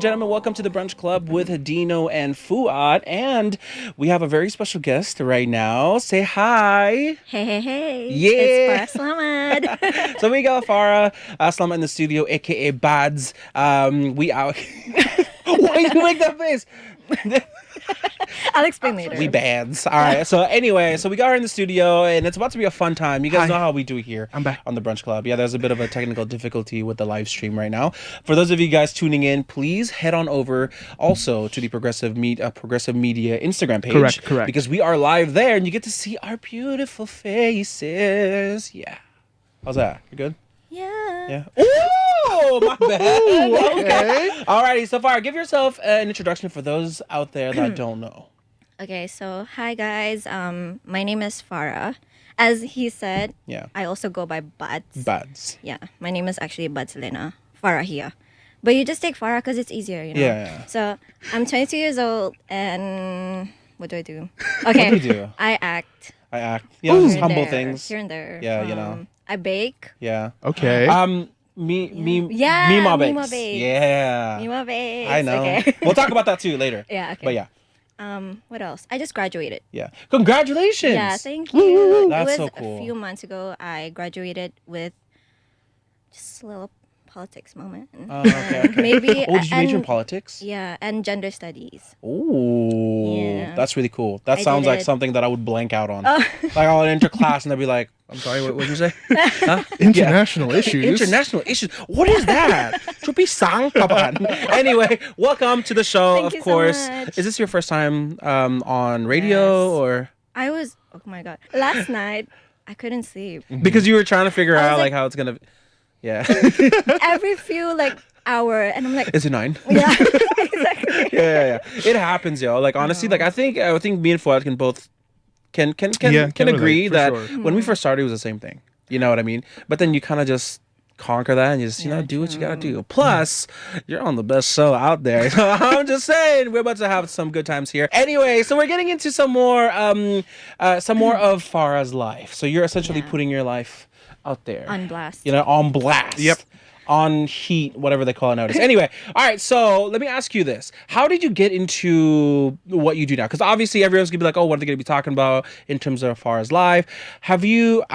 gentlemen, welcome to the Brunch Club with Dino and Fuad. And we have a very special guest right now. Say hi. Hey. Yeah. It's Farah Selamat. So we got Farah Selamat in the studio, aka Bads. We out. Why you make that face? I'll explain later. We bads. All right. So anyway, we got her in the studio, and it's about to be a fun time. You guys know how we do here. I'm back on the Brunch Club. Yeah, there's a bit of a technical difficulty with the live stream right now. For those of you guys tuning in, please head on over also to the Progressive Media Instagram page. Correct. Because we are live there, and you get to see our beautiful faces. Yeah. How's that? You good? Yeah. Ooh, my bad. Okay. Alrighty, so far, give yourself an introduction for those out there that don't know. Okay, so hi guys. My name is Farah. As he said, Yeah. I also go by Buds. Bads. Yeah, my name is actually Buds Lena. Farah here. But you just take Farah because it's easier, you know? Yeah. So I'm 22 years old and what do I do? Okay. What do you do? I act. Yeah, just Here and humble there, things. Here and there. Yeah, you know. I bake. Yeah. Okay. Me Yeah, Mima bakes. Mima bakes. Yeah. Mima bakes. I know. Okay. We'll talk about that too later. Yeah, okay. But yeah. What else? I just graduated. Yeah. Congratulations. Yeah, thank you. That's it so was cool. a few months ago. I graduated with just a little politics moment. Oh, okay. Maybe. Oh, did you major in politics? Yeah, and gender studies. Oh, Yeah. that's really cool. That I sounds did like it. something that I would blank out on. Like I'll enter class and they'll be like, "I'm sorry, what did you say?" Huh? International issues. International issues. What is that? Chupi sang kapan. Anyway, welcome to the show. Thank of you so course, much. is this your first time on radio Yes. or Oh my God. Last night, I couldn't sleep. because you were trying to figure I was out like like- how it's gonna? Yeah. Every few hour, and I'm like, Is it 9? yeah, exactly. Yeah. It happens, yo. Like honestly, like I think me and Fuad can both can Yeah, can agree relate, for that sure. when we first started, it was the same thing. You know what I mean? But then you kind of just conquer that and you just Yeah, do what you gotta do. Plus, you're on the best show out there. So I'm just saying, we're about to have some good times here. Anyway, so we're getting into some more of Farah's life. So you're essentially Yeah. putting your life out there. On blast. You know, on blast. Yep. On heat, whatever they call it nowadays. Anyway, all right, so let me ask you this. How did you get into what you do now? Because obviously everyone's going to be like, oh, what are they going to be talking about in terms of Farah's life? I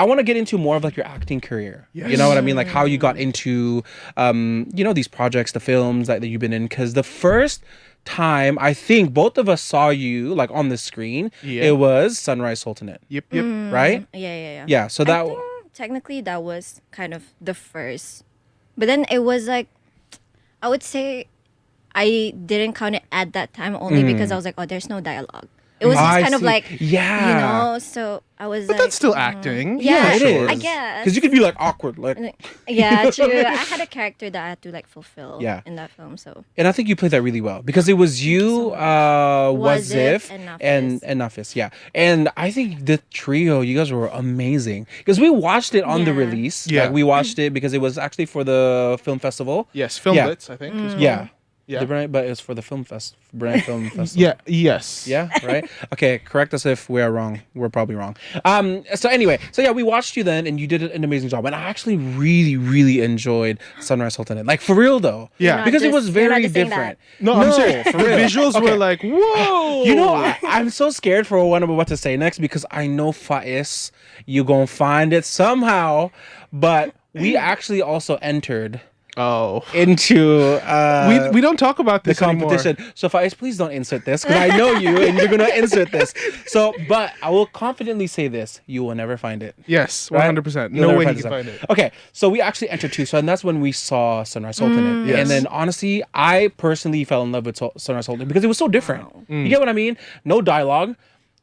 want to get into more of like your acting career. Yes. You know what I mean? Like how you got into, these projects, the films that you've been in. Because the first time I think both of us saw you like on the screen, Yeah. it was Sunrise Sultanate, Yep. right? Yeah. Yeah, so I that... think technically that was kind of the first. But then it was like, I would say I didn't count it at that time only because I was like, oh, there's no dialogue. It was just I kind of see. like, Yeah. you know, so I was But like. that's still acting. Yeah, it is. I guess. Because you could be like awkward, like... Yeah, true. I had a character that I had to like fulfill Yeah. in that film, so. And I think you played that really well because it was you, Wazif, Wazif, and Nafis. Yeah, and I think the trio, you guys were amazing because we watched it on the Yeah. release. Yeah. Like, we watched it because it was actually for the film festival. Yes. Film Yeah. Blitz, I think. is called. Yeah, Yeah. The Brunei, but it's for the Brunei Film Festival. Yeah. Yes. Yeah, right? Okay, correct us if we are wrong. We're probably wrong. So anyway, we watched you then and you did an amazing job. And I actually really, really enjoyed Sunrise Sultanate. Like for real though. Yeah. You're Because it not was just- you're not very just saying different. No, I'm saying for the real. visuals Okay. were like, whoa. You know, I'm so scared for what I'm about to say next because I know Faiz, you gonna find it somehow. But we actually also entered Oh. into We don't talk about the this anymore. competition. So Faiz, please don't insert this because I know you and you're gonna insert this. So, but I will confidently say this: you will never find it. Yes. Right? 100%. You'll No never way he this can out. find it. Okay, so we actually entered two. So and that's when we saw Sunrise Sultanate. Yes. And then honestly, I personally fell in love with Sunrise Sultanate because it was so different. You get what I mean? No dialogue.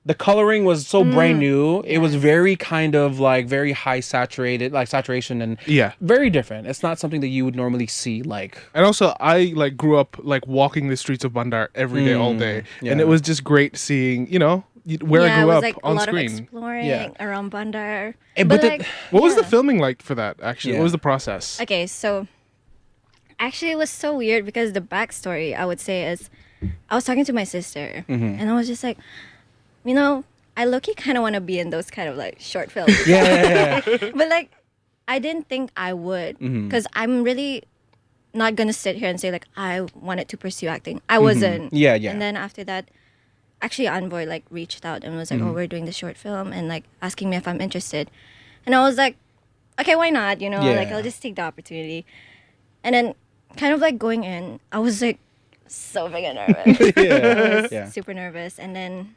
The coloring was so brand new. It was very kind of like very high saturated, like saturation and Yeah. very different. It's not something that you would normally see like And also, I like grew up like walking the streets of Bandar every day, all day, and yeah. it was just great seeing, where yeah, I grew it was up like on a lot screen. of exploring Yeah. around Bandar. And- but but the- like, What was the yeah. filming like for that? Actually, Yeah. what was the process? Okay, so actually it was so weird because the backstory I would say is I was talking to my sister and I was just like, I low-key kind of want to be in those kind of like short films. yeah. But like I didn't think I would because I'm really not gonna sit here and say like I wanted to pursue acting. I wasn't. Yeah, yeah. And then after that, actually Envoy like reached out and was like, oh, we're doing this short film and like asking me if I'm interested, and I was like, okay, why not? You know, like Yeah. I'll just take the opportunity. And then kind of like going in, I was like so freaking nervous. I was Yeah. super nervous, and then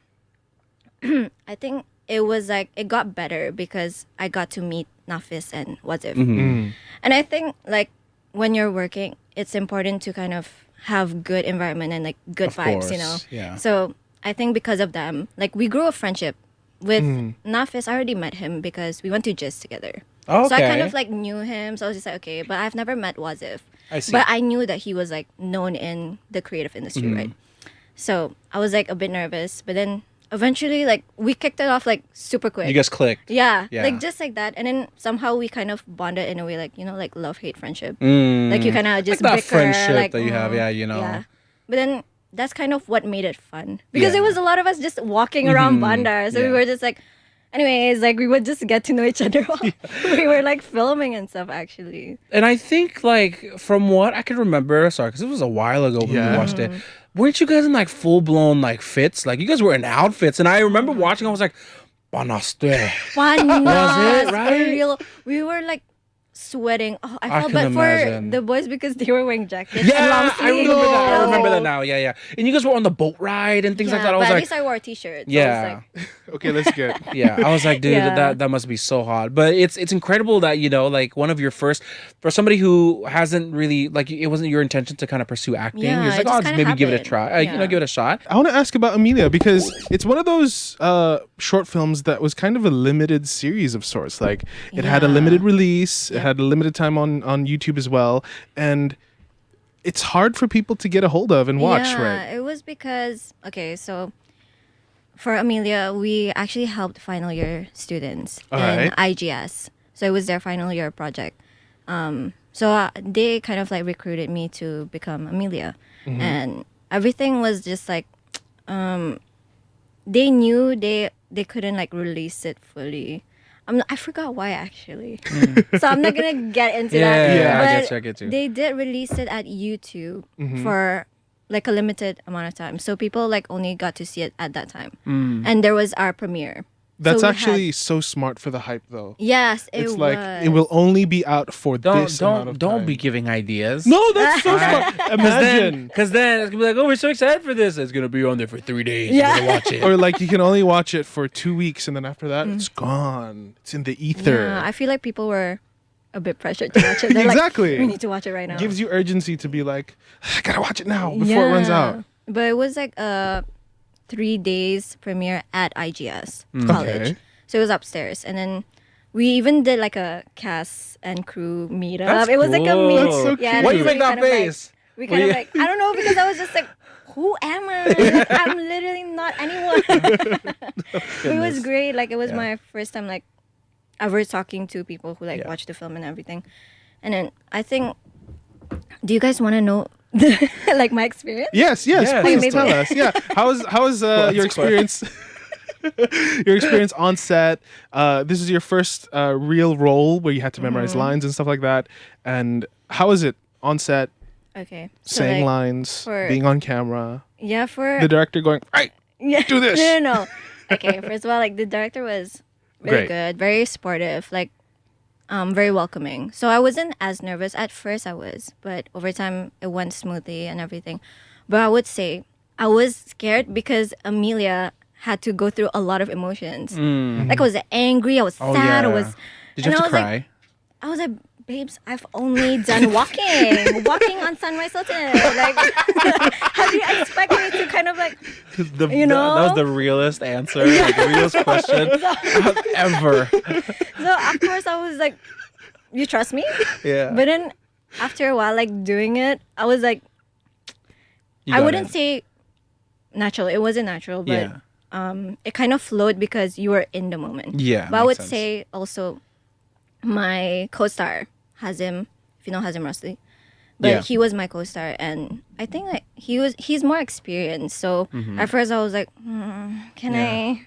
I think it was like it got better because I got to meet Nafis and Wazif. And I think like when you're working, it's important to kind of have good environment and like good Of vibes, you know. course, yeah. So I think because of them, like we grew a friendship with Nafis. I already met him because we went to Gist together. Oh, So I kind okay. of like knew him. So I was just like, okay, but I've never met Wazif. I see. But I knew that he was like known in the creative industry, right? So I was like a bit nervous, but then eventually like we kicked it off like super quick. You guys clicked. Yeah, Yeah. like just like that, and then somehow we kind of bonded in a way like like love-hate friendship. Mm. Like you kind of just that bicker, friendship like, that you have, yeah, you know. Yeah, but then that's kind of what made it fun because Yeah. it was a lot of us just walking around Bandar, so we Yeah. were just like, anyways, like we would just get to know each other while we were like filming and stuff. Actually, And I think, like, from what I can remember, sorry, because it was a while ago when we Yeah. watched it, weren't you guys in, like, full-blown, like, fits? Like, you guys were in outfits. And I remember watching, I was like, Banaste. fun Was it, for right? real. We were like sweating. Oh, I I felt can bad for imagine. the boys because they were wearing jackets. and long Yeah, I sleeves. remember that. I No. remember that now. Yeah, yeah. And you guys were on the boat ride and things like that. I but was at like, least I wore a t-shirt. So yeah. I was like, Okay, let's get. Yeah, I was like, dude, Yeah. that must be so hot. But it's incredible that, you know, like one of your first, for somebody who hasn't really, like, it wasn't your intention to kind of pursue acting. Yeah, You're just it like, just oh, just kinda maybe give it a happened. try. You know, Yeah. give it a shot. I want to ask about Amelia because it's one of those short films that was kind of a limited series of sorts. Like it had a Yeah. limited release, it had a limited time on YouTube as well, and it's hard for people to get a hold of and watch, yeah, right? it was because okay, so for Amelia, we actually helped final year students in Alright. IGS. So it was their final year project. So they kind of like recruited me to become Amelia, and everything was just like they knew they couldn't like release it fully. I forgot why actually. So I'm not gonna get into that. Yeah, I But get you, I get you. They did release it at YouTube for like a limited amount of time. So people like only got to see it at that time. And there was our premiere. That's So we actually had- so smart for the hype, though. yes, it It's was. like it will only be out for this amount of Don't time. be giving ideas. No, that's so smart. Imagine. Because then it's gonna be like, oh, we're so excited for this. It's gonna be on there for 3 days. Yeah. You gotta watch it. Or like you can only watch it for 2 weeks, and then after that, it's gone. It's in the ether. Yeah, I feel like people were a bit pressured to watch it. They're Exactly. like, we need to watch it right now. Gives you urgency to be like, I gotta watch it now before it runs out. But it was like a 3 days premiere at IGS college. Okay. So it was upstairs. And then we even did like a cast and crew meetup. That's It was like a cool. meet. That's so yeah, cute. Why and you we make that kind of, like- face? we kind of you- like, I don't know, because I was just like, who am I? Like, I'm literally not anyone. It was great. Like, it was Yeah. my first time, like, ever talking to people who, like, Yeah. watch the film and everything. And then I think, do you guys want to know, like, my experience? Yes, Yes. please Okay, tell maybe- us. Yeah, how was your that's experience? Your experience on set. This is your first real role where you had to memorize lines and stuff like that. And how was it on set, Okay. So, saying like, lines, for- being on camera, yeah, for... the director going, right, Yeah. Do this. No. Okay, first of all, like the director was really Great. good, very supportive, like very welcoming. So I wasn't as nervous at first. I was, but over time it went smoothly and everything. But I would say I was scared because Amelia had to go through a lot of emotions. Like I was angry, I was Oh, sad, I yeah. was. Did you and have I to was cry? Like, I was like, babes, I've only done walking on Sunrise Hilton. Like, how do you expect me to kind of like, you know? That was the realest answer, like the realest question ever. So of course I was like, you trust me? Yeah. But then after a while, like doing it, I was like, You I got wouldn't it. say natural. It wasn't natural, but Yeah. it kind of flowed because you were in the moment. Yeah, But I makes would sense. say also my co-star, Hazim, if you know Hazim Rusli. But Yeah. he was my co-star, and I think like he's more experienced. So Mm-hmm. at first I was like, can I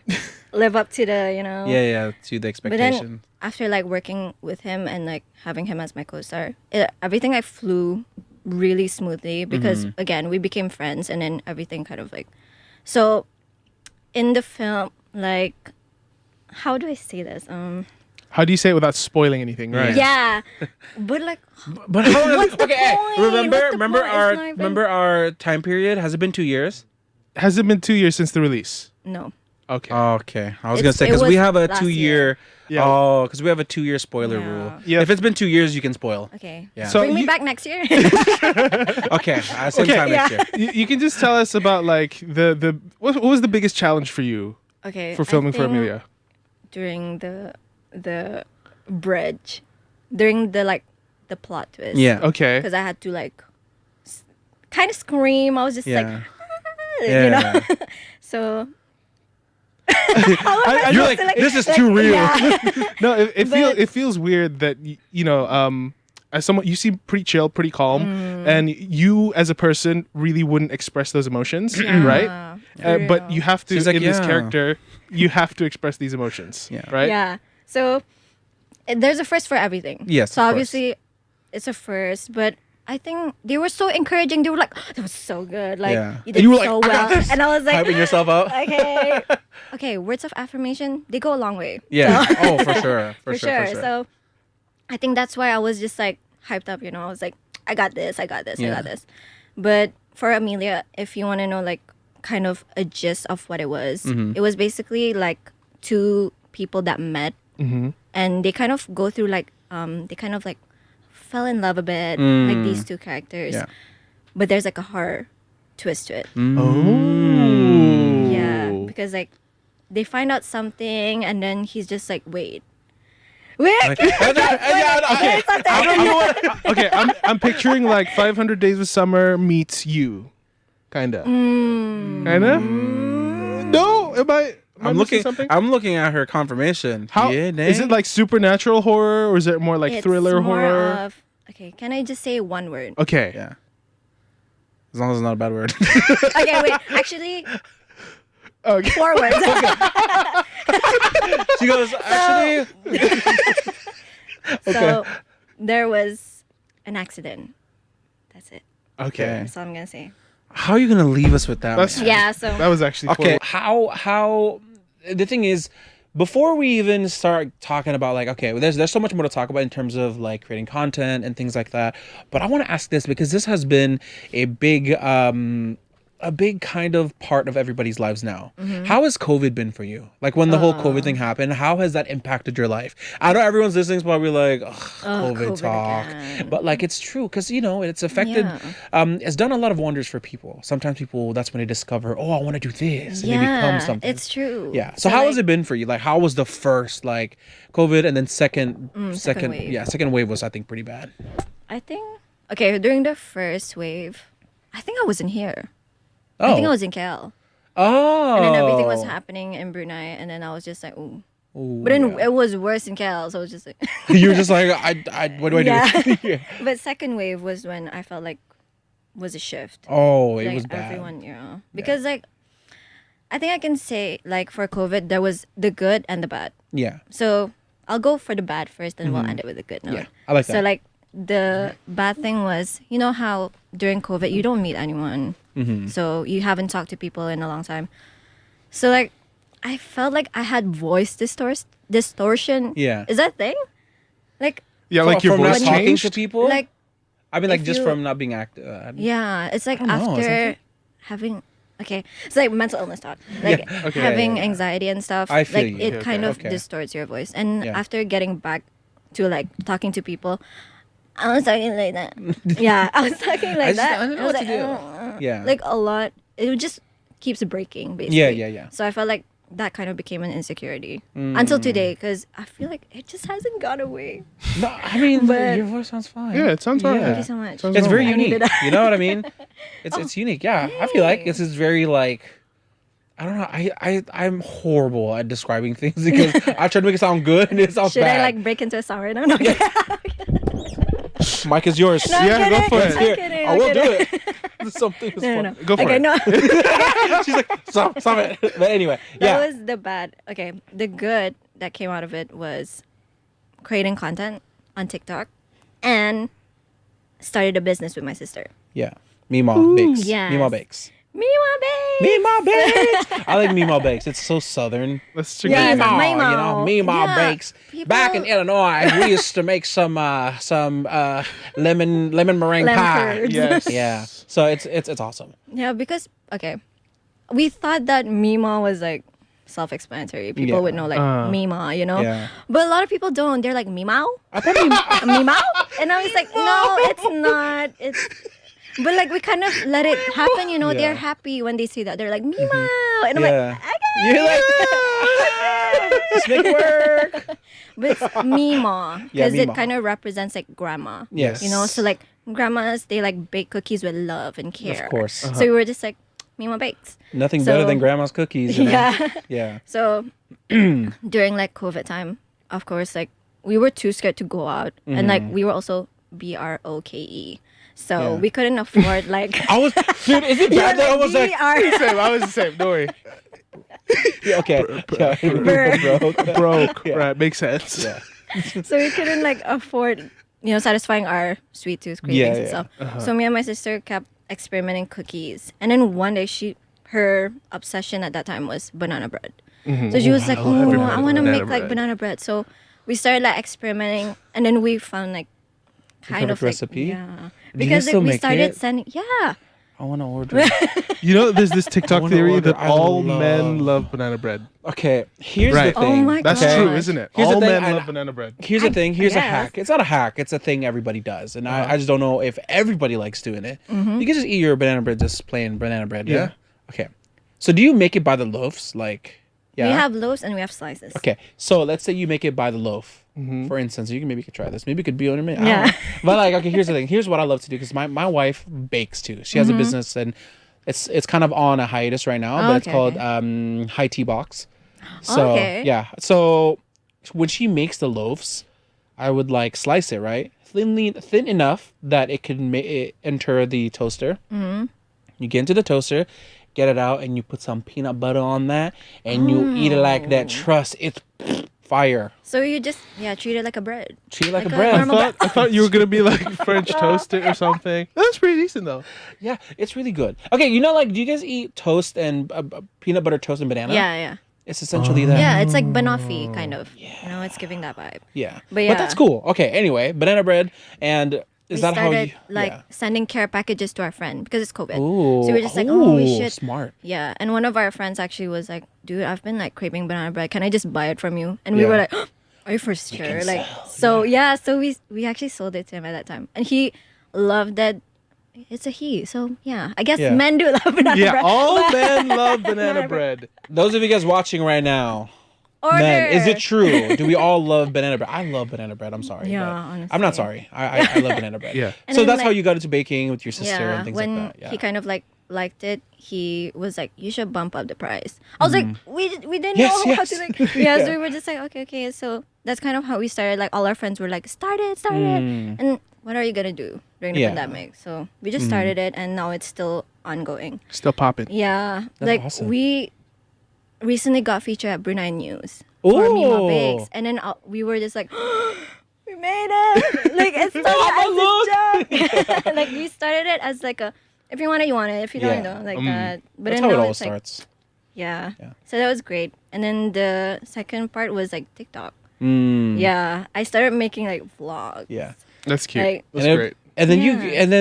live up to the, you know? Yeah, to the But expectation. then after like working with him and like having him as my co-star, everything I flew really smoothly because again we became friends and then everything kind of like so in the film like how do I say this How do you say it without spoiling anything? Right. yeah but like But how long? What's the Okay, hey, point? remember, What's the remember point? It's our, not even- remember our time period? Has it been 2 years? Has it been 2 years since the release? no Okay. Okay, I was It's- gonna say it because we was have a last 2 year. Yeah. Oh, because we have a 2 year spoiler Yeah. rule. Yeah. If it's been 2 years, you can spoil. okay Yeah. So bring me you- back next year Okay, same Okay. time next year. You can just tell us about like the what was the biggest challenge for you okay for filming I for think Amelia? during the bridge during the like the plot twist Yeah. Okay. because I had to like kind of scream. I was just like, Yeah. you know. So You're like, this is too real. Yeah. No, it But- feels weird that you know as someone you seem pretty chill, pretty calm, and you as a person really wouldn't express those emotions, right? Yeah, for But real. you have to She's like, in this yeah. character, you have to express these emotions, Yeah. right? Yeah. So there's a first for everything. Yes, So of course. obviously it's a first, but I think they were so encouraging. They were like, "That was so good. Like Yeah. you And did you were like, so "I got well." this. And I was like, Hyping yourself up. okay, okay. Words of affirmation, they go a long way. Yeah. So- Oh, for sure. For for sure. sure. So I think that's why I was just like hyped up, you know. I was like, I got this, I got this, I Yeah. got this. But for Amelia, if you want to know like kind of a gist of what it was basically like two people that met and they kind of go through like they kind of like fell in love a bit, like these two characters. Yeah. But there's like a horror twist to it. Oh. Yeah. Because like they find out something and then he's just like, wait. Okay. Okay, I'm picturing like 500 Days of Summer meets you, kinda. Kinda. No, am I I'm missing looking. something? I'm looking at her confirmation. How Yeah, is it like supernatural horror or is it more like It's thriller more horror? of okay, can I just say one word? Okay. Yeah. As long as it's not a bad word. Okay, wait. Actually, Okay. 4 words. She goes, actually. So there was an accident. That's it. Okay. That's all I'm gonna say. How are you gonna leave us with that? That's- man? Yeah. So That was actually Okay. cool. How? The thing is, before we even start talking about like, okay, there's so much more to talk about in terms of like creating content and things like that. But I want to ask this because this has been a big kind of part of everybody's lives now. How has COVID been for you? Like when the whole COVID thing happened, how has that impacted your life? I know everyone's listening is probably like, ugh, COVID COVID talk, again. but like it's true because you know it's affected. Yeah. It's done a lot of wonders for people. Sometimes people that's when they discover, oh, I want to do this, and they become yeah, something. it's true. Yeah. So how has like, it been for you? Like how was the first like COVID and then second wave. yeah, second wave was I think pretty bad. I think okay during the first wave, I think I wasn't here. Oh. I think I was in KL, Oh. and then everything was happening in Brunei, and then I was just like, ooh. Ooh, But then yeah. it was worse in KL, so I was just like. You were just like, what do I do? Yeah. Yeah. But second wave was when I felt like was a shift. Oh, it Like was bad. everyone, because like I think I can say like for COVID there was the good and the bad. Yeah. So I'll go for the bad first, and we'll end it with the good note. Yeah, I like So that. like the bad thing was, you know how during COVID you don't meet anyone, Mm-hmm. so you haven't talked to people in a long time. So like I felt like I had voice distortion. Yeah. Is that a thing? Like Yeah, like your from not voice talking changed. to people. like I mean, like if just you- from not being yeah, it's like don't know, is that after having okay, it's like mental illness thought, like Yeah, okay. having Yeah. anxiety and stuff. I feel like you. it Okay, kind of okay. distorts your voice. And Yeah. after getting back to like talking to people, I was talking like that. Yeah, I was talking like that. I don't know was what to like, do. Yeah. like a lot. It just keeps breaking basically. Yeah. So I felt like that kind of became an insecurity until today because I feel like it just hasn't gone away. No, I mean, But- your voice sounds fine. Yeah, it sounds alright. Yeah. Thank you so much. Sounds It's very I unique. needed that. You know what I mean? It's unique. Yeah, I feel like this is very like. I don't know. I'm horrible at describing things because I try to make it sound good and it sounds Should bad. I like break into a song right now? No, okay. Mike is yours. No, I'm Yeah, go kidding. for it. Let's hear I'm kidding, I I'm will do kidding. it. Something is No, fun. no, no. Go for okay, it. no. She's like, stop it. But anyway, That yeah. was the bad. Okay, the good that came out of it was creating content on TikTok and started a business with my sister. Yeah. Meemaw bakes. yes. Meemaw bakes. Meemaw Bakes. Meemaw bakes. I like Meemaw bakes. It's so southern. Let's Yes, Meemaw, Meemaw. you know, Meemaw Yeah, bakes. people- Back in Illinois, we used to make some lemon meringue Lemon pie. curds. Yes. Yeah. So it's awesome. Yeah, because okay, we thought that Meemaw was like self-explanatory. People Yeah. would know like Meemaw, you know. Yeah. But a lot of people don't. They're like Meemaw, I thought Meemaw. Meemaw, and I was like, no, it's not. It's but like we kind of let it happen, you know. Yeah. They're happy when they see that. They're like Meemaw, and I'm Yeah. like, okay. You're like, just make it work. But it's Meemaw Yeah, because it Meemaw. kind of represents like grandma. Yes. You know, so like grandmas, they like bake cookies with love and care. Of course. So we were just like Meemaw bakes. Nothing So- better than grandma's cookies. You know? Yeah. Yeah. So during like COVID time, of course, like we were too scared to go out, and like we were also BROKE, so Yeah. we couldn't afford like. I was, dude, is it bad that I was like, Same. I was the same. Don't worry. yeah, okay. Yeah, broke. Broke. Yeah. Right. Makes sense. Yeah. So we couldn't like afford, you know, satisfying our sweet tooth cravings and yeah. stuff. So me and my sister kept experimenting cookies, and then one day her obsession at that time was banana bread. So she was like, love "Oh, banana I want to bread. make like banana bread." So we started like experimenting, and then we found like kind of perfect like, recipe? yeah, Do you because still like, we make started it? sending, yeah. I want to order. You know, there's this TikTok wanna theory order- that I all love- men love banana bread. Okay, here's Right. the thing. Oh my That's God. true, isn't it? Here's the all thing, men I- love banana bread. Here's the thing. Here's a guess. hack. It's not a hack. It's a thing everybody does, and I just don't know if everybody likes doing it. Mm-hmm. You can just eat your banana bread, just plain banana bread. Yeah. Yeah. Okay. So do you make it by the loaves? Like, yeah. We have loaves and we have slices. Okay. So let's say you make it by the loaf. Mm-hmm. For instance, you can maybe could try this. Maybe it could be on a minute. Yeah. But like, okay, here's the thing. Here's what I love to do because my wife bakes too. She has Mm-hmm. a business and it's kind of on a hiatus right now, but it's Okay, called okay. High Tea Box. So Okay. yeah. So when she makes the loaves, I would like slice it right thin enough that it can enter the toaster. Mm-hmm. You get into the toaster, get it out, and you put some peanut butter on that, and you eat it like that. Trust, it's fire. So you just treat it like a bread. Treat it like a Like a bread. normal I thought you were gonna be like French toast it or something. That's pretty decent though. Yeah, it's really good. Okay, you know, like, do you guys eat toast and peanut butter toast and banana? Yeah. It's essentially that. Yeah, it's like banoffee kind of. You know, it's giving that vibe. Yeah. But But that's yeah. cool. Okay, anyway, banana bread. And is We that how started you. like yeah. sending care packages to our friend because it's COVID. Ooh. So we were just like, oh, we ooh, should. Smart. Yeah, and one of our friends actually was like, dude, I've been like craving banana bread. Can I just buy it from you? And we Yeah. were like, are you for sure? Like, so yeah, so we actually sold it to him at that time, and he loved that. It's a he, so yeah. I guess Yeah. men do love banana Yeah, bread. all but- men love banana bread. Those of you guys watching right now, Order. men, is it true? Do we all love banana bread? I love banana bread. I'm sorry. Yeah, but honestly. I'm not sorry. I love banana bread. Yeah. And So then, that's how like- you got into baking with your sister Yeah, and things when like that. Yeah. he kind of like liked it, he was like, "You should bump up the price." I was like, "We didn't Yes, know how yes. to like." Yeah, so we were just like, "Okay." So that's kind of how we started. Like all our friends were like, "Start it." And what are you gonna do during the Yeah. pandemic? So we just started it, and now it's still ongoing. Still popping. Yeah, That's like awesome. we recently got featured at Brunei News for Mima Ooh. Bakes, and then we were just like, we made it! Like it's so as a joke. Like we started it as like a, if you want it, you want it. If you don't, you Yeah. don't, like that. But That's then how it now all it's like, starts. yeah. Yeah. So that was great. And then the second part was like TikTok. Mm. Yeah, I started making like vlogs. Yeah. That's cute. Like- That's and great. And then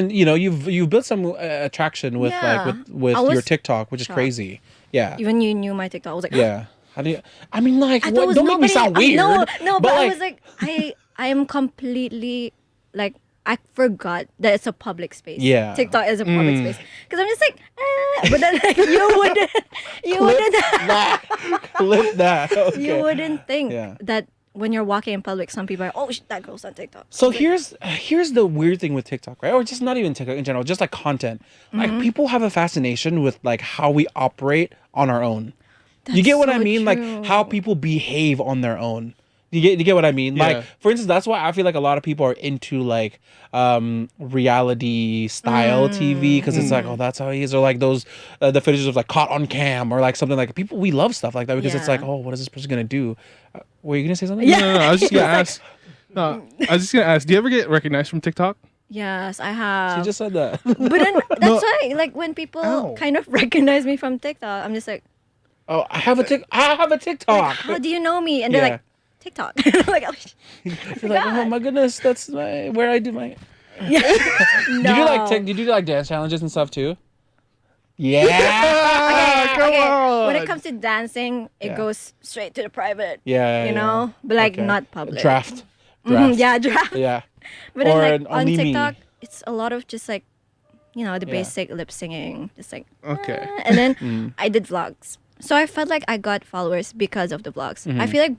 Yeah. you know you've built some attraction with Yeah. like with I your was TikTok, which is shocked. crazy. Yeah. Even you knew my TikTok. I was like, Yeah. How do you? I mean, like, I what, thought it was don't make me sound nobody- weird. No, but I was like, I am completely like, I forgot that it's a public space. Yeah. TikTok is a public space. Because I'm just like, but then like, you wouldn't Clip that. Okay. you wouldn't think Yeah. that when you're walking in public, some people are, oh, that girl's on TikTok. So here's the weird thing with TikTok, right? Or just not even TikTok in general, just like content. Like Mm-hmm. people have a fascination with like how we operate on our own. You get what I so mean? true. Like how people behave on their own. You get what I mean? Yeah. Like for instance, that's why I feel like a lot of people are into like reality style TV because it's like, oh, that's how he is, or like those the footage of like caught on cam or like something like people. We love stuff like that because it's Yeah. like, oh, what is this person gonna do? Were you gonna say something? No, I was just gonna ask. No, I was just gonna ask. Do you ever get recognized from TikTok? Yes, I have. She just said that. But then that's why, like, when people Ow. kind of recognize me from TikTok, I'm just like, Oh, I have a TikTok. how do you know me? And they're Yeah. like, TikTok. I'm like, oh, You're like, oh my goodness, that's where I do my. no. Did you do like dance challenges and stuff too? Yeah. Come When it on. comes to dancing, it Yeah. goes straight to the private. Yeah. You know, but like Okay. not public. Draft. Yeah, draft. Yeah. But then Or like an on anime. TikTok, it's a lot of just like, the Yeah. basic lip singing, just like. Okay. And then Mm. I did vlogs, so I felt like I got followers because of the vlogs. Mm-hmm. I feel like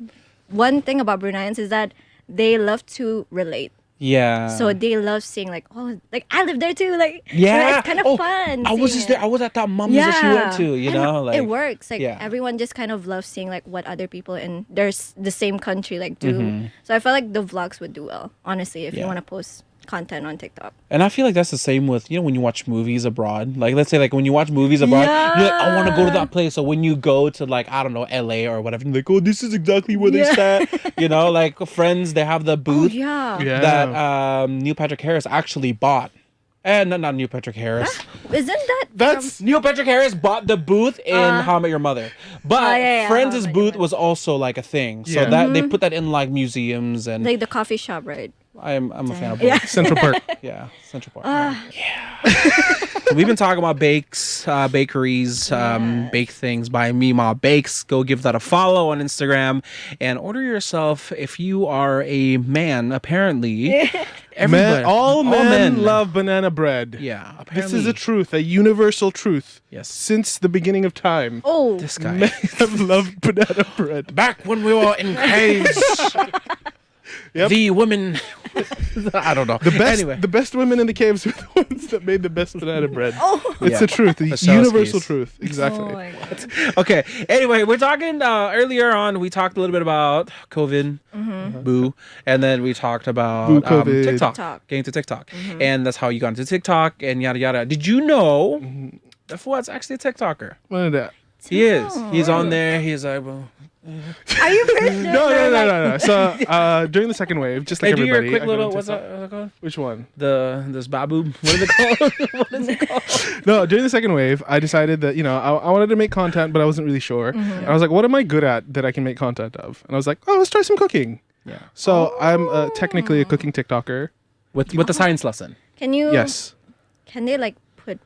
one thing about Bruneians is that they love to relate. Yeah. So they love seeing like, oh, like I live there too. Like, Yeah. it's kind of Oh, fun. I was seeing just there. it. I was at that mom's that she went to. You And know, like it works. Like yeah. everyone just kind of loves seeing like what other people in there's the same country like do. Mm-hmm. So I felt like the vlogs would do well, honestly, if Yeah. you want to post content on TikTok. And I feel like that's the same with, when you watch movies abroad. Like, let's say, like, when you watch movies abroad, you're like, I want to go to that place. So when you go to, like, I don't know, LA or whatever, you're like, oh, this is exactly where they Yeah. sat. Like, Friends, they have the Oh booth yeah. Yeah. that Neil Patrick Harris actually bought. And not Neil Patrick Harris. Isn't that That's Neil Patrick Harris bought the booth in How I Met Your Mother. But yeah, Friends' How I Met Your booth Mother. was also, like, a thing. So Yeah. that they put that in, like, museums. And like the coffee shop, right? I'm a fan of both. Yeah. Central Park. Yeah, Central Park. So we've been talking about bakeries, bake things by Mima Bakes. Go give that a follow on Instagram and order yourself if you are a man. Apparently, everybody, All men love banana bread. Yeah, This apparently. is a truth, a universal truth. Yes. Since the beginning of time, Oh, This guy. men have loved banana bread. Back when we were in caves, Yep. the women. I don't know. Anyway, The best women in the caves are the ones that made the best banana bread. It's Yeah. the truth, the Sales universal keys. truth. Exactly. oh my god. okay. Anyway, we're talking earlier on. We talked a little bit about COVID, boo, and then we talked about Boo COVID. TikTok. getting to TikTok, and that's how you got into TikTok and yada yada. Did you know that Fuad's actually a TikToker? What is that? He is. He's on there. He's like, well, Are you first? No. So during the second wave, just like hey, do your everybody, quick I got little. on What's TikTok. that called? Which one? This babu. What is it called? What is it called? No, during the second wave, I decided that I wanted to make content, but I wasn't really sure. And I was like, what am I good at that I can make content of? And I was like, oh, let's try some cooking. Yeah. So I'm technically a cooking TikToker. With the science lesson. Can you? Yes. Can they like put?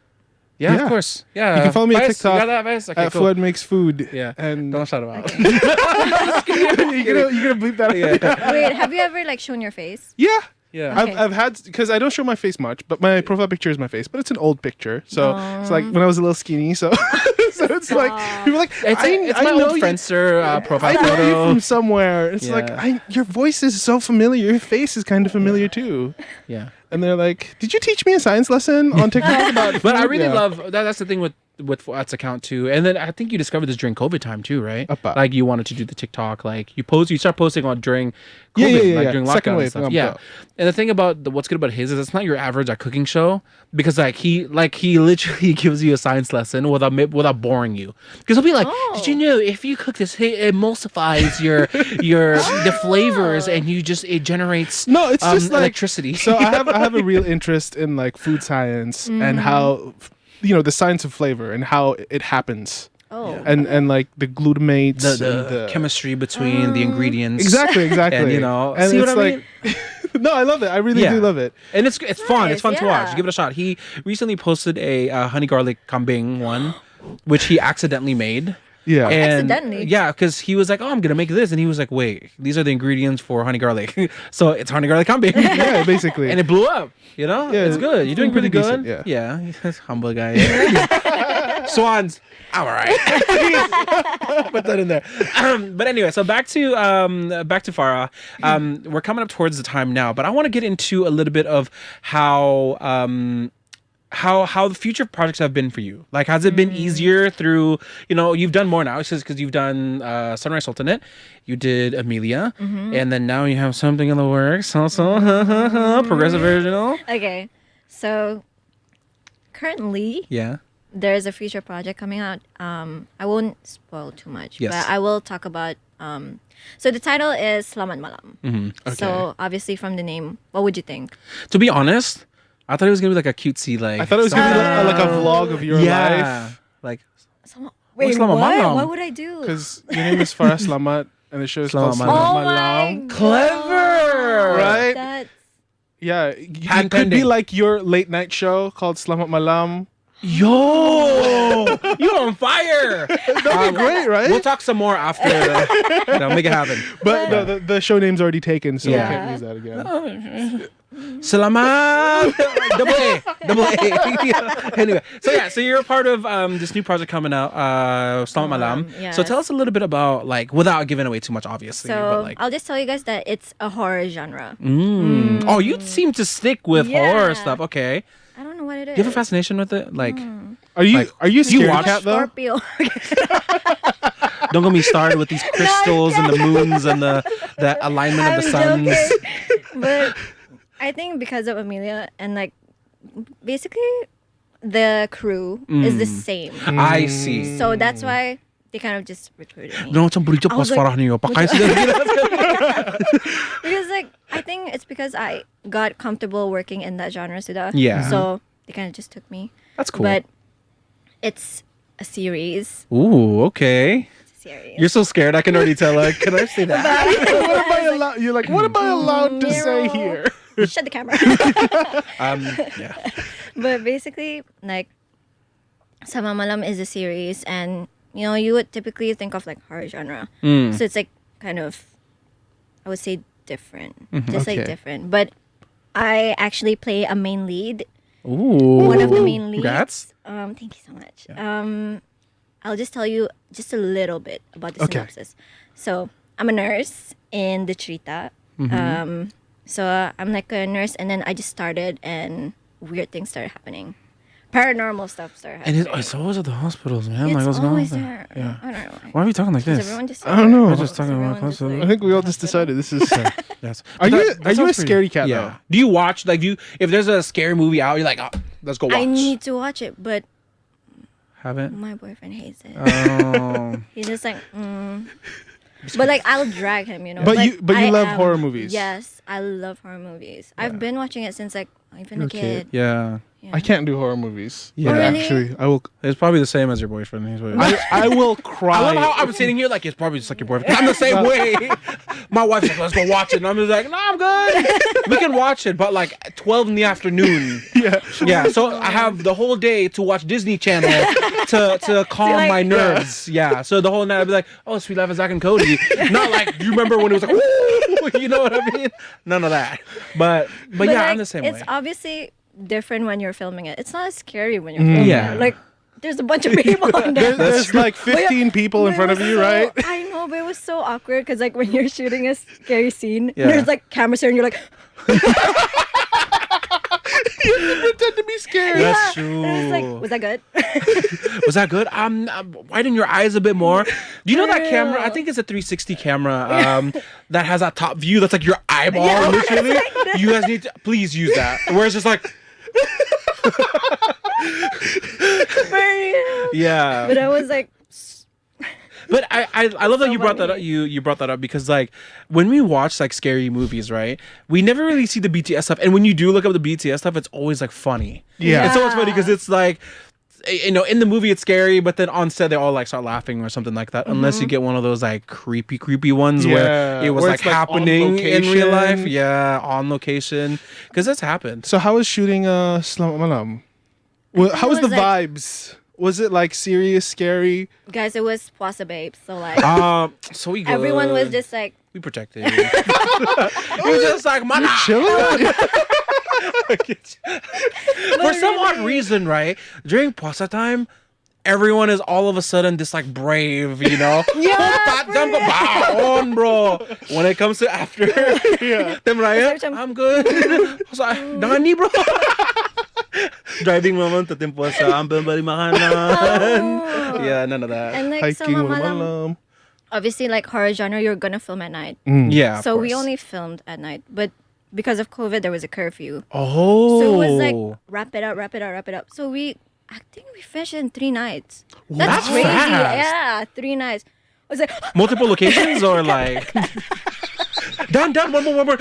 Yeah, Yeah. of course. Yeah. You can follow me on Vice, TikTok You got that, Vice? Okay, At cool. Flood Makes Food. Yeah. And Don't shout him out. you're gonna bleep that out. Yeah. Wait, have you ever like shown your face? Yeah. Yeah. Okay. I've had, because I don't show my face much, but my profile picture is my face, but it's an old picture. So it's like when I was a little skinny. So, so it's like, people are like, It's my old Friendster profile I know you photo. from somewhere. It's like, Yeah. your voice is so familiar. Your face is kind of familiar too. Yeah. And they're like, did you teach me a science lesson on TikTok about But I food?" really Yeah. love that. That's the thing with Fuad's account too. And then I think you discovered this during COVID time too, right? Appa. Like you wanted to do the TikTok, like you start posting on during COVID, Yeah, yeah, like yeah. during Second lockdown wave, and stuff. yeah. Yeah. And the thing about what's good about his is it's not your average cooking show because he literally gives you a science lesson without boring you. Because he'll be like, did you know if you cook this, it emulsifies the flavors and it generates No, it's just like electricity. So I have a real interest in like food science and how the science of flavor and how it happens. Oh. And like the glutamates the and chemistry between the ingredients. Exactly. And And see it's what I mean? no, I love it. I really do love it. And it's fun. It's fun Nice, to watch. yeah. Give it a shot. He recently posted a honey garlic kambing one, which he accidentally made. Yeah. And Accidentally? yeah, because he was like, "Oh, I'm gonna make this," and he was like, "Wait, these are the ingredients for honey garlic." So it's honey garlic kambing. yeah, basically. And it blew up. Yeah, it's good. You're doing pretty pretty good. decent, Yeah, humble guy. Swans. I'm all right. Put that in there. But anyway, so back to Farah. We're coming up towards the time now, but I want to get into a little bit of how the future projects have been for you. Like, has it been easier through, you've done more now, because you've done Sunrise Sultanate, you did Amelia, and then now you have something in the works also, Progressive Original. Okay, so currently Yeah. there's a future project coming out. I won't spoil too much, Yes. but I will talk about. So the title is Selamat Malam. Mm-hmm. So obviously from the name, what would you think? To be honest, I thought it was gonna be like a cutesy like. I thought it was gonna be like a vlog of your life. Like Wait, Selamat what? malam. What would I do? Because your name is Farah Selamat, and the show is called Selamat Selamat Oh my Malam. Clever. Right? That's Yeah, it Hand could be pending. like your late night show called Selamat Malam. Yo, you on fire! That'd be great, right? We'll talk some more after. Make it happen. But no, the show name's already taken, so Yeah. we can't use that again. Selamat. Double A. Anyway, so you're a part of this new project coming out, Selamat Malam. Yes. So tell us a little bit about like without giving away too much, obviously. but so. like, I'll just tell you guys that it's a horror genre. oh, you seem to stick with horror Yeah. stuff. Okay, I don't know what it is. do you have a fascination with it? Like, Are you Like, are you a do you scaredy watch cat though? Scorpio. don't get me started with these crystals and the moons and the alignment of the suns. joking. But I think because of Amelia and like basically the crew is the same. I see. So that's why they kind of just recruited me. No, macam boleh je I was pas like, Farah niyo. Pakai sila. Because like I think it's because I got comfortable working in that genre sudah. Yeah. So they kind of just took me. That's cool. But it's a series. Ooh, okay. It's a series. You're so scared. I can already tell. Like, can I say that? What am I allowed? You're like, what am I allowed to say here? Shut the camera. Yeah. But basically, like, Sama Malam is a series, and you would typically think of like horror genre. So it's like kind of, I would say different, just Okay. like different. But I actually play a main lead, Ooh. one of the main leads. Congrats. Thank you so much. I'll just tell you just a little bit about the Okay. synopsis. So I'm a nurse in the Trita. So I'm like a nurse, and then I just started, and weird things started happening. Paranormal stuff started And happening. it's always at the hospitals, man. It's like, what's going on? always there? there. Yeah. I don't know. Why are we talking like Is this? everyone just? I don't know. We're just talking about everyone just, constantly. I think we all just decided this is. Yes. Are But you that are you a sounds pretty- scaredy cat Yeah. though? Do you watch like if there's a scary movie out, you're like, oh, let's go watch. I need to watch it, but Haven't. my boyfriend hates it. Oh. He's just like, But like I'll drag him, But Like, you I love am- horror movies. Yes, I love horror movies. I've been watching it since like even a kid. Yeah. Yeah. I can't do horror movies. Yeah. But Oh, really? actually, I will. It's probably the same as your boyfriend. He's probably- I will cry. I love how I'm sitting here like it's probably just like your boyfriend. I'm the same way. My wife's like, let's go watch it. And I'm just like, no, I'm good. We can watch it, but like at 12 in the afternoon. Yeah. Yeah, so I have the whole day to watch Disney Channel to calm like- my nerves. Yeah, so the whole night I'd be like, oh, Sweet Life of Zach and Cody. Not like, you remember when it was like, woo, you know what I mean? None of that. But yeah, like, I'm the same it's way. obviously different when you're filming it. It's not as scary when you're filming Yeah. it. Like there's a bunch of people on there. There's like 15 people in But front it of was you, so- right? I know, but it was so awkward because like when you're shooting a scary scene, Yeah. there's like cameras here, and you're like, Pretend to be scared. That's And true. it's like, was that good? Was that good? Widen your eyes a bit more. Do you know that For camera? I real. think it's a 360 camera that has that top view that's like your eyeball, Yeah, literally. it's like that. You guys need to please use that. Where it's just like, For real. yeah. But I was like, But I love that So you brought that up. funny. You brought that up because like when we watch like scary movies, right? We never really see the BTS stuff, and when you do look up the BTS stuff, it's always like funny. Yeah. It's always funny because it's like, in the movie it's scary, but then on set they all like start laughing or something like that. Unless you get one of those like creepy ones Yeah, where it was where like it's, like, on happening in real life. location. Yeah, on location because that's happened. So how was shooting Selamat Malam? Well, how was was the like- vibes? Was it like serious, scary? guys, it was Puasa Babes. So like, So we everyone was good. just like, we protected. You were just like mana. Chilling? For some odd reason, right? During Puasa time, everyone is all of a sudden this like brave, you know? On, bro. When it comes to after, them raya, I'm good. Dangani, bro. Driving moment, tatim puasa, ang bali makanan. Yeah, none of that. and like Hiking Sama with Malam, Malam. obviously like horror genre, you're gonna film at night. Yeah. of So we course. only filmed at night, but because of COVID, there was a curfew. Oh. So it was like wrap it up, wrap it up, wrap it up. So I think we finished it in 3 nights. That's That's crazy. fast. Yeah, 3 nights. I was like, multiple locations or like done one more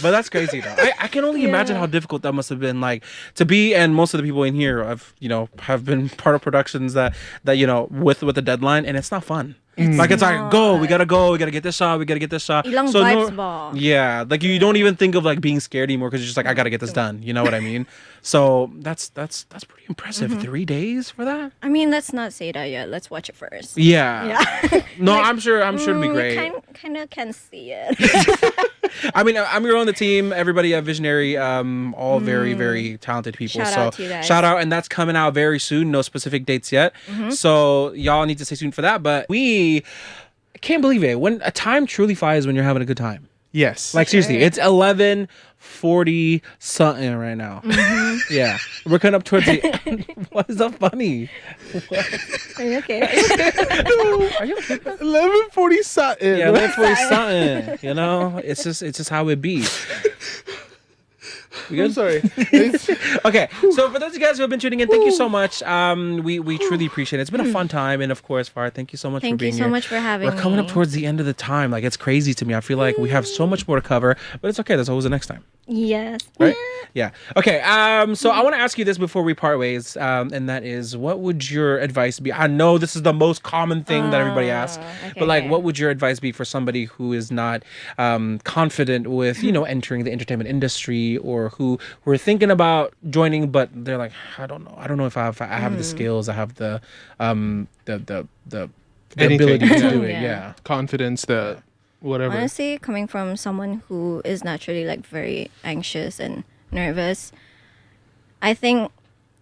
But that's crazy though. I can only imagine how difficult that must have been, like, to be, and most of the people in here have been part of productions that with the deadline, and it's not fun. Like, it's like, we gotta get this shot, Ilang So vibes ba? yeah, like you don't even think of like being scared anymore because you're just like, I gotta get this done. You know what I mean? So that's pretty impressive. 3 days for that? I mean, let's not say that yet. Let's watch it first. Yeah. Yeah. No, I'm sure it'll be great. Kind of can see it. I mean, I'm your on the team. Everybody at Visionary, all very, very talented people. Shout so out to you guys. shout out, and that's coming out very soon. No specific dates yet. So y'all need to stay tuned for that. But I can't believe it. When a time truly flies when you're having a good time. Yes. Like, seriously, it's 11:40 something right now. Yeah, we're coming up towards the. What is that funny? Are you okay? Are you okay? 11:40 something. Yeah, 11:40 something. You know, it's just how it be. We good? I'm sorry. Okay, so for those of you guys who have been tuning in, thank you so much. We truly appreciate it. It's been a fun time, and of course, Farah, thank you so much for Thank being you here. so much for having me. We're coming up towards the end of the time. Like, it's crazy to me. I feel like we have so much more to cover, but it's okay. There's always the next time. Yes. Right? Yeah. Okay. So I want to ask you this before we part ways, and that is, what would your advice be? I know this is the most common thing that everybody asks, but like, what would your advice be for somebody who is not confident with entering the entertainment industry, or who are thinking about joining, but they're like, I don't know if I have the skills, I have the ability to do it. Yeah. Confidence, whatever. Honestly, coming from someone who is naturally like very anxious and nervous, I think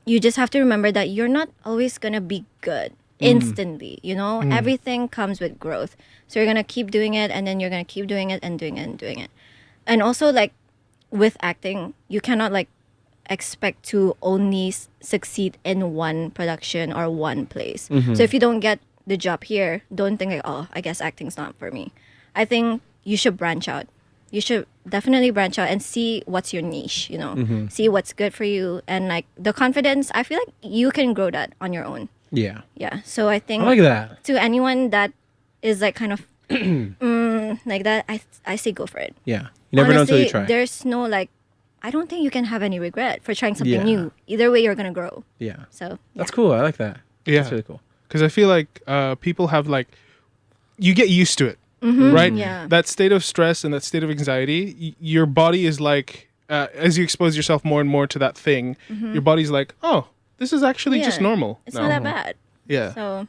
you just have to remember that you're not always gonna be good instantly. Everything comes with growth. So you're gonna keep doing it, and then you're gonna keep doing it and doing it and doing it. And also, like, with acting, you cannot like expect to only succeed in one production or one place. So if you don't get the job here, don't think like, oh, I guess acting's not for me. I think you should branch out. You should definitely branch out and see what's your niche, see what's good for you. And like the confidence, I feel like you can grow that on your own. Yeah. Yeah. So I think I like that. to anyone that is like kind of like that, I say go for it. Yeah. You never know until you try. There's no like, I don't think you can have any regret for trying something Yeah. new. Either way, you're going to grow. Yeah. So That's cool. I like that. Yeah. That's really cool. Because I feel like people have like, you get used to it, right? Yeah. That state of stress and that state of anxiety, your body is like, as you expose yourself more and more to that thing, your body's like, oh, this is actually Yeah. just normal. It's now. not that bad. Yeah. So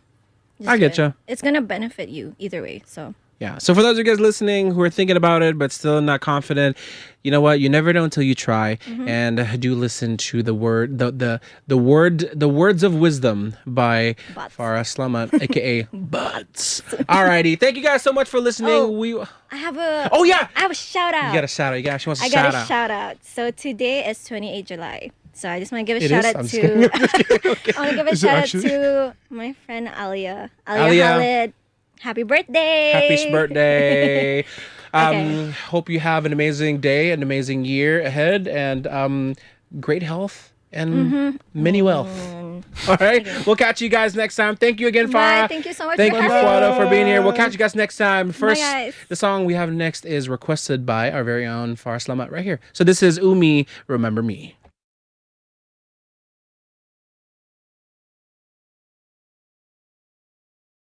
I just getcha. do it. It's going to benefit you either way. So Yeah. So for those of you guys listening who are thinking about it but still not confident, you know what? You never know until you try. And do listen to the words of wisdom by Butts. Farah Selamat, aka Butts. Alrighty. Thank you guys so much for listening. I have a Yeah. I have a shout out. You got a shout out. She wants a I shout got a out. shout out. So today is 28 July. So I just want to give a It shout is? out I'm just to kidding. I'm just kidding. Okay. I want to give a Is it shout out actually? to my friend Alia. Alia. Khalid. Happy birthday. Happy birthday. Okay. Hope you have an amazing day, an amazing year ahead, and great health and many wealth. All right. We'll catch you guys next time. Thank you again, Farah. Bye. Thank you so much Thank for you, having Fuado, me. for being here. We'll catch you guys next time. First, guys. the song we have next is requested by our very own Farah Selamat right here. So this is Umi, Remember Me.